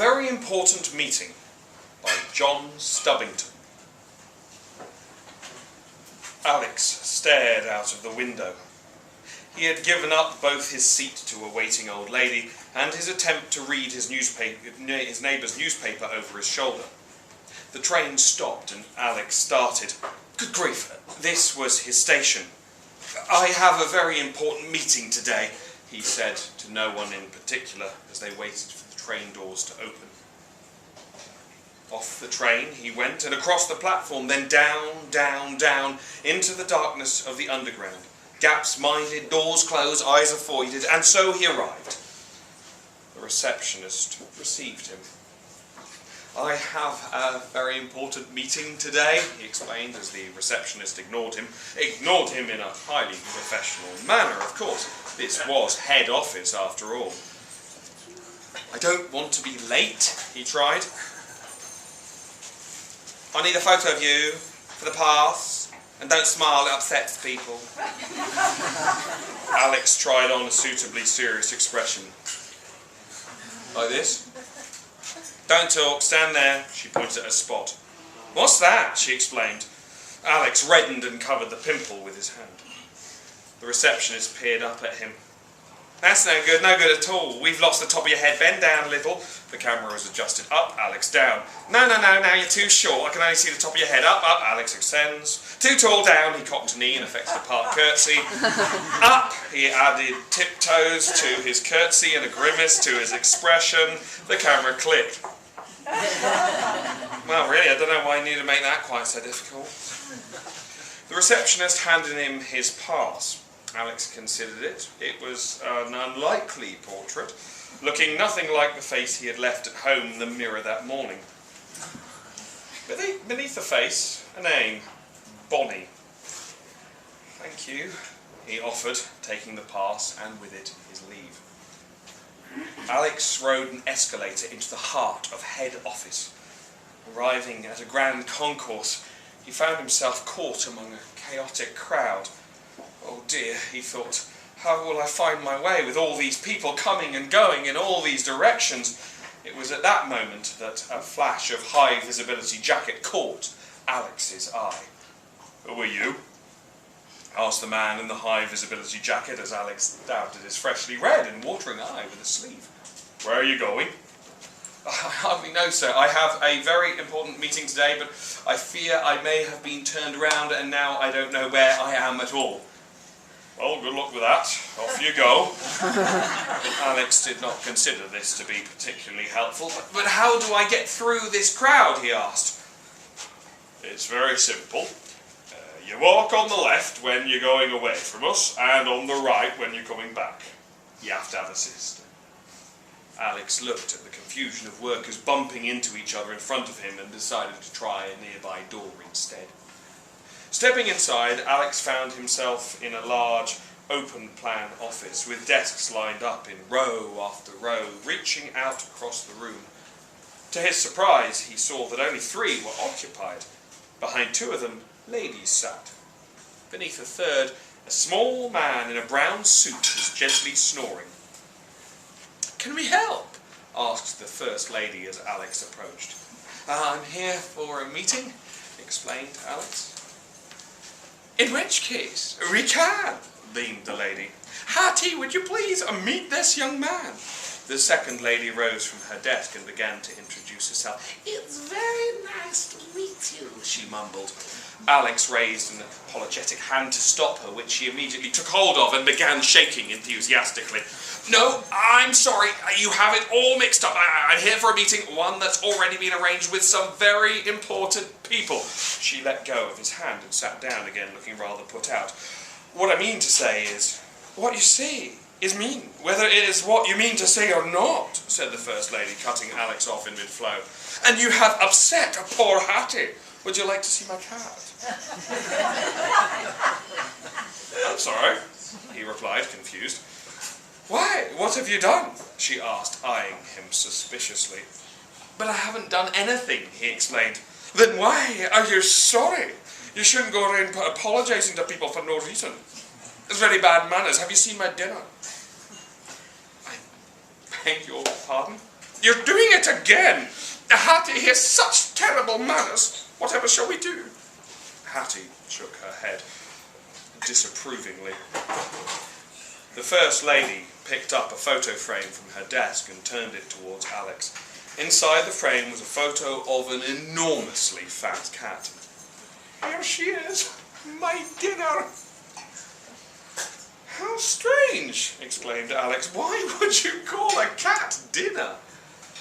very important meeting by Jon Stubbington. Alex stared out of the window. He had given up both his seat to a waiting old lady and his attempt to read his neighbour's newspaper over his shoulder. The train stopped and Alex started. Good grief, this was his station. I have a very important meeting today, he said to no one in particular as they waited for the train doors to open. Off the train he went and across the platform, then down, down, down into the darkness of the underground. Gaps minded, doors closed, eyes avoided, and so he arrived. The receptionist received him. I have a very important meeting today, he explained as the receptionist ignored him. Ignored him in a highly professional manner, of course. This was head office after all. I don't want to be late, he tried. I need a photo of you for the pass, and don't smile, it upsets people. Alex tried on a suitably serious expression. Like this? Don't talk, stand there, she pointed at a spot. What's that? She explained. Alex reddened and covered the pimple with his hand. The receptionist peered up at him. That's no good at all. We've lost the top of your head. Bend down a little. The camera was adjusted up, Alex down. No, now you're too short. I can only see the top of your head. Up, Alex extends. Too tall, down. He cocked a knee and affected a part curtsy. Up, he added tiptoes to his curtsy and a grimace to his expression. The camera clicked. Well, really, I don't know why you need to make that quite so difficult. The receptionist handed him his pass. Alex considered it. It was an unlikely portrait, looking nothing like the face he had left at home in the mirror that morning. Beneath the face, a name, Bonnie. Thank you, he offered, taking the pass and with it his leave. Alex rode an escalator into the heart of head office. Arriving at a grand concourse, he found himself caught among a chaotic crowd. Oh dear, he thought, how will I find my way with all these people coming and going in all these directions? It was at that moment that a flash of high-visibility jacket caught Alex's eye. Who are you? Asked the man in the high-visibility jacket as Alex dabbed at his freshly red and watering eye with a sleeve. Where are you going? I hardly know, sir. I have a very important meeting today, but I fear I may have been turned around and now I don't know where I am at all. Well, good luck with that. Off you go. Alex did not consider this to be particularly helpful. But how do I get through this crowd, he asked. It's very simple. You walk on the left when you're going away from us, and on the right when you're coming back. You have to have a system. Alex looked at the confusion of workers bumping into each other in front of him and decided to try a nearby door instead. Stepping inside, Alex found himself in a large, open-plan office with desks lined up in row after row, reaching out across the room. To his surprise, he saw that only 3 were occupied. Behind 2 of them, ladies sat. Beneath a third, a small man in a brown suit was gently snoring. Can we help? Asked the first lady as Alex approached. I'm here for a meeting, explained Alex. In which case, we can, beamed the lady. Hattie, would you please meet this young man? The second lady rose from her desk and began to introduce herself. It's very nice to meet you, she mumbled. Alex raised an apologetic hand to stop her, which she immediately took hold of and began shaking enthusiastically. No, I'm sorry, you have it all mixed up. I'm here for a meeting, one that's already been arranged with some very important people. She let go of his hand and sat down again, looking rather put out. What I mean to say is, what you see is mean, whether it is what you mean to say or not, said the first lady, cutting Alex off in mid-flow. And you have upset a poor Hattie. Would you like to see my cat? I'm sorry, he replied, confused. Why, what have you done? She asked, eyeing him suspiciously. But I haven't done anything, he explained. Then why are you sorry? You shouldn't go around apologising to people for no reason. It's very bad manners. Have you seen my dinner? I beg your pardon? You're doing it again! Hattie has such terrible manners. Whatever shall we do? Hattie shook her head disapprovingly. The First Lady picked up a photo frame from her desk and turned it towards Alex. Inside the frame was a photo of an enormously fat cat. Here she is, my dinner. How strange, exclaimed Alex. Why would you call a cat dinner?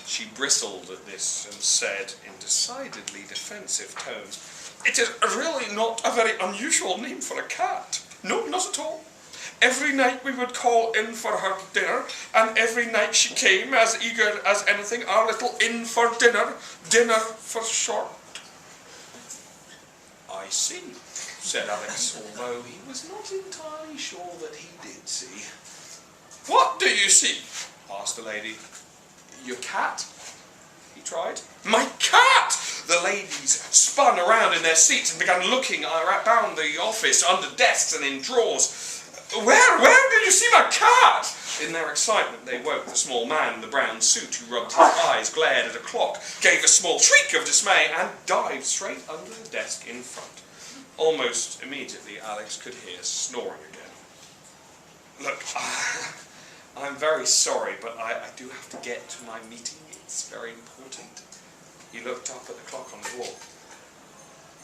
She bristled at this and said in decidedly defensive tones, It is really not a very unusual name for a cat. No, not at all. Every night we would call in for her dinner, and every night she came, as eager as anything, our little in for dinner, dinner for short. I see, said Alex, although he was not entirely sure that he did see. What do you see? Asked the lady. Your cat? He tried. My cat! The ladies spun around in their seats and began looking around the office, under desks and in drawers. Where did you see my cat? In their excitement, they woke the small man in the brown suit who rubbed his eyes, glared at a clock, gave a small shriek of dismay, and dived straight under the desk in front. Almost immediately, Alex could hear snoring again. Look, I'm very sorry, but I do have to get to my meeting. It's very important. He looked up at the clock on the wall.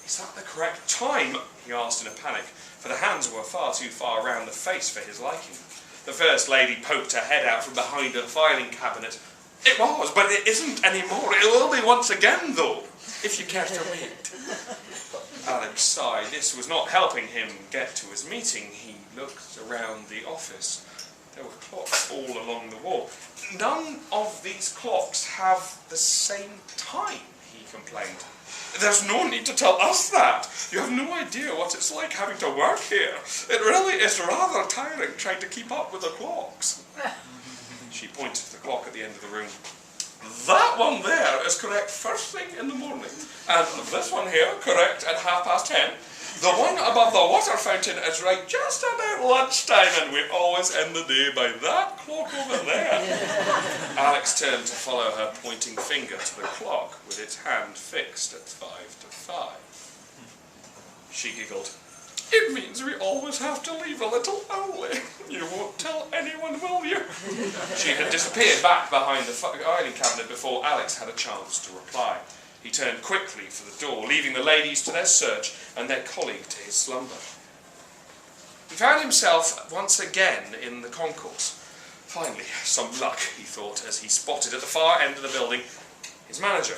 Is that the correct time? He asked in a panic, for the hands were far too far round the face for his liking. The First Lady poked her head out from behind a filing cabinet. It was, but it isn't anymore. It will be once again, though, if you care to read. Alex sighed. This was not helping him get to his meeting. He looked around the office. There were clocks all along the wall. None of these clocks have the same time, he complained. There's no need to tell us that. You have no idea what it's like having to work here. It really is rather tiring trying to keep up with the clocks. She pointed to the clock at the end of the room. That one there is correct first thing in the morning. And this one here correct at 10:30. The one above the water fountain is right just about lunchtime, and we always end the day by that clock over there. Alex turned to follow her pointing finger to the clock with its hand fixed at 5:05. She giggled. It means we always have to leave a little early. You won't tell anyone, will you? She had disappeared back behind the filing cabinet before Alex had a chance to reply. He turned quickly for the door, leaving the ladies to their search and their colleague to his slumber. He found himself once again in the concourse. Finally, some luck, he thought, as he spotted at the far end of the building his manager.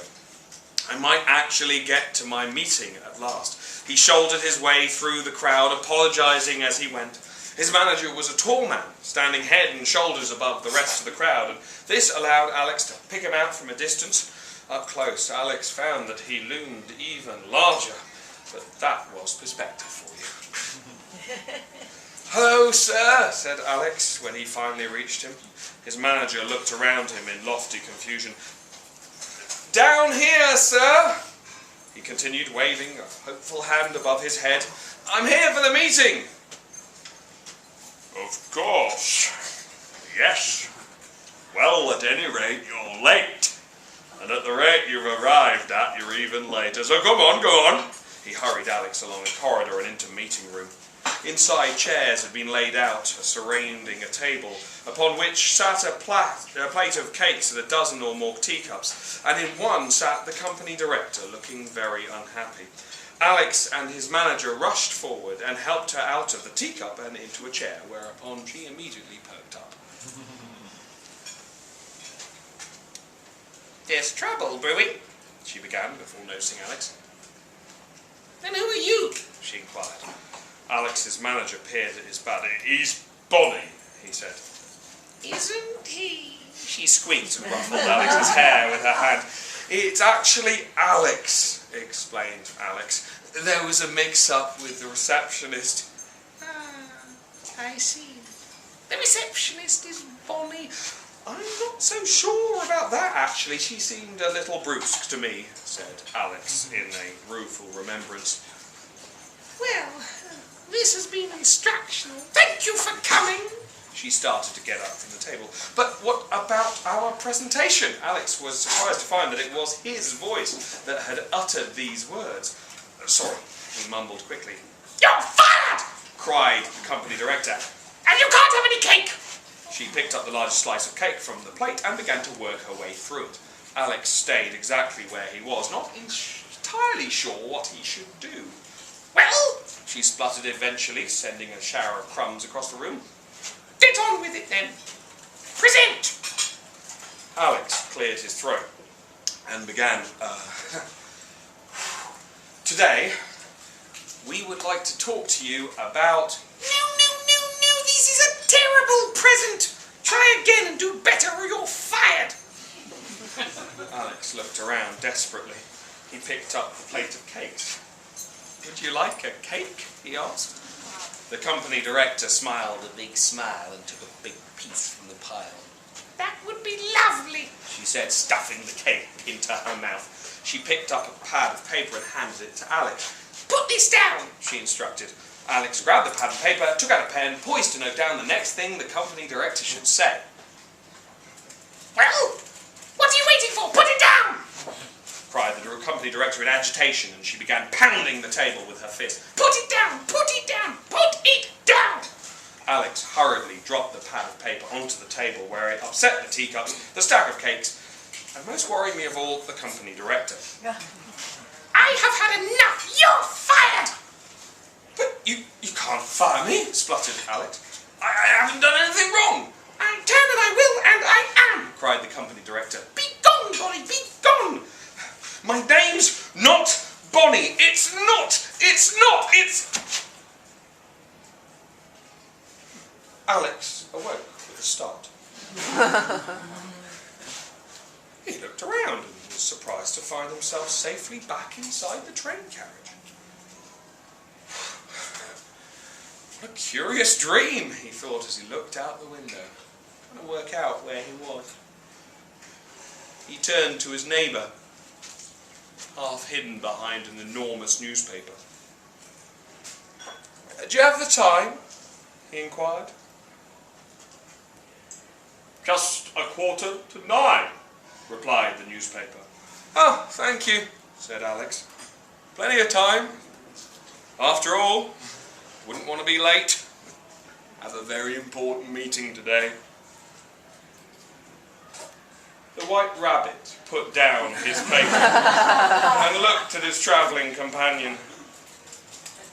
I might actually get to my meeting at last. He shouldered his way through the crowd, apologising as he went. His manager was a tall man, standing head and shoulders above the rest of the crowd, and this allowed Alex to pick him out from a distance. Up close, Alex found that he loomed even larger, but that was perspective for you. Hello, sir, said Alex when he finally reached him. His manager looked around him in lofty confusion. Down here, sir, he continued, waving a hopeful hand above his head. I'm here for the meeting. Of course. Yes. Well, at any rate, you're late. And at the rate you've arrived at, you're even later. So come on, go on. He hurried Alex along a corridor and into meeting room. Inside, chairs had been laid out, surrounding a table, upon which sat a plate of cakes and a dozen or more teacups, and in one sat the company director, looking very unhappy. Alex and his manager rushed forward and helped her out of the teacup and into a chair, whereupon she immediately perked up. There's trouble brewing, she began before noticing Alex. And who are you? She inquired. Alex's manager peered at his body. He's Bonnie, he said. Isn't he? She squeaked and ruffled Alex's hair with her hand. It's actually Alex, explained Alex. There was a mix-up with the receptionist. Ah, I see. The receptionist is Bonnie. I'm not so sure about that, actually. She seemed a little brusque to me, said Alex in a rueful remembrance. Well, this has been instructional. Thank you for coming, She started to get up from the table. But what about our presentation? Alex was surprised to find that it was his voice that had uttered these words. Sorry, he mumbled quickly. You're fired! Cried the company director. And you can't have any cake! She picked up the largest slice of cake from the plate and began to work her way through it. Alex stayed exactly where he was, not entirely sure what he should do. Well, She spluttered eventually, sending a shower of crumbs across the room. get on with it then. Present! Alex cleared his throat and began, Today, we would like to talk to you about... No, this is a terrible present. Try again and do better or you're fired. Alex looked around desperately. He picked up a plate of cakes. Would you like a cake? He asked. The company director smiled a big smile and took a big piece from the pile. That would be lovely. She said, stuffing the cake into her mouth. She picked up a pad of paper and handed it to Alex. Put this down, She instructed. Alex grabbed the pad of paper, took out a pen, poised to note down the next thing the company director should say. Well, what are you waiting for? Put it down! Cried the company director in agitation, and she began pounding the table with her fist. Put it down! Put it down! Put it down! Alex hurriedly dropped the pad of paper onto the table, where it upset the teacups, the stack of cakes, and most worrying me of all, the company director. I have had enough! You're fired! But you can't fire me, spluttered Alex. I haven't done anything wrong. I can and I will and I am! Cried the company director. Be gone, Bonnie, be gone! My name's not Bonnie. It's not. Alex awoke with a start. He looked around and was surprised to find himself safely back inside the train carriage. What a curious dream, he thought as he looked out the window, trying to work out where he was. He turned to his neighbour, half hidden behind an enormous newspaper. Do you have the time? He inquired. Just 8:45, replied the newspaper. Oh, thank you, said Alex. Plenty of time. After all, wouldn't want to be late. Have a very important meeting today. The White Rabbit put down his paper and looked at his travelling companion.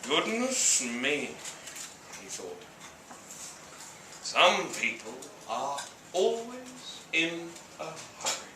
Goodness me, he thought. Some people are always in a hurry.